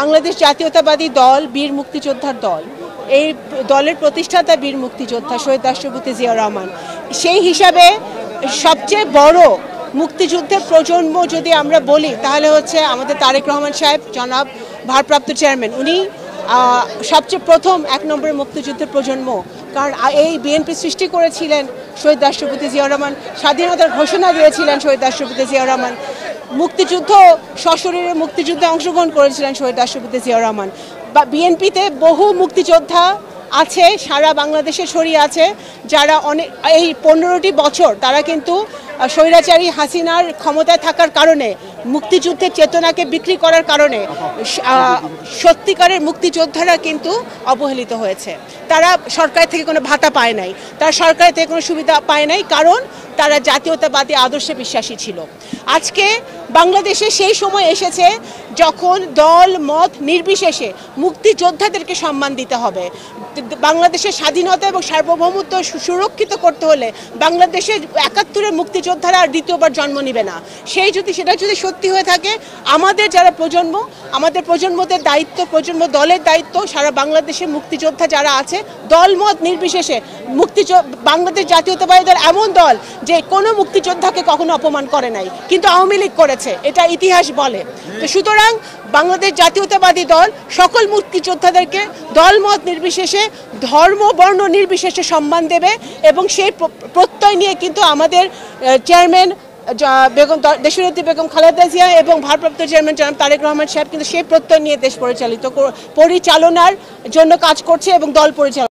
বাংলাদেশ জাতীয়তাবাদী দল বীর মুক্তিযোদ্ধার দল। এই দলের প্রতিষ্ঠাতা বীর মুক্তিযোদ্ধা শহীদ রাষ্ট্রপতি জিয়া রহমান। সেই হিসাবে সবচেয়ে বড় মুক্তিযুদ্ধের প্রজন্ম যদি আমরা বলি তাহলে হচ্ছে আমাদের তারেক রহমান সাহেব, জনাব ভারপ্রাপ্ত চেয়ারম্যান। উনি সবচেয়ে প্রথম এক নম্বরের মুক্তিযুদ্ধের প্রজন্ম, কারণ এই বিএনপি সৃষ্টি করেছিলেন শহীদ রাষ্ট্রপতি জিয়া রহমান, স্বাধীনতার ঘোষণা দিয়েছিলেন শহীদ রাষ্ট্রপতি জিয়া রহমান, মুক্তিযুদ্ধ সশরীরে মুক্তিযুদ্ধে অংশগ্রহণ করেছিলেন শহীদ রাষ্ট্রপতি জিয়া রহমান। বা বিএনপিতে বহু মুক্তিযোদ্ধা আছে, সারা বাংলাদেশে ছড়িয়ে আছে, যারা এই 15টি বছর তারা কিন্তু স্বৈরাচারী হাসিনার ক্ষমতায় থাকার কারণে, মুক্তিযুদ্ধের চেতনাকে বিক্রি করার কারণে সত্যিকারের মুক্তিযোদ্ধারা কিন্তু অবহেলিত হয়েছে। তারা সরকার থেকে কোনো ভাতা পায় নাই, তারা সরকার থেকে কোনো সুবিধা পায় নাই, কারণ তারা জাতীয়তাবাদী আদর্শে বিশ্বাসী ছিল। আজকে বাংলাদেশে সেই সময় এসেছে যখন দল মত নির্বিশেষে মুক্তিযোদ্ধাদেরকে সম্মান দিতে হবে। বাংলাদেশের স্বাধীনতা এবং সার্বভৌমত্ব সুরক্ষিত করতে হলে বাংলাদেশের 71-এর মুক্তিযোদ্ধারা আর দ্বিতীয়বার জন্ম নেবে না। সেটা যদি সত্যি হয়ে থাকে, আমাদের যারা প্রজন্ম, আমাদের প্রজন্মদের দায়িত্ব, প্রজন্ম দলের দায়িত্ব, সারা বাংলাদেশের মুক্তিযোদ্ধা যারা আছে দলমত নির্বিশেষে বাংলাদেশ জাতীয়তাবাদী দল এমন দল যে কোনো মুক্তিযোদ্ধাকে কখনো অপমান করে নাই, কিন্তু আওয়ামী লীগ করেছে, এটা ইতিহাস বলে। তো সুতরাং বাংলাদেশ জাতীয়তাবাদী দল সকল মুক্তিযোদ্ধাদেরকে দলমত নির্বিশেষে, ধর্ম বর্ণ নির্বিশেষে সম্মান দেবে, এবং সেই প্রত্যয় নিয়ে কিন্তু আমাদের চেয়ারম্যান দেশনেত্রী বেগম খালেদা জিয়া এবং ভারপ্রাপ্ত চেয়ারম্যান জনাব তারেক রহমান সাহেব কিন্তু সেই প্রত্যয় নিয়ে দেশ পরিচালনার জন্য কাজ করছে এবং দল পরিচালনা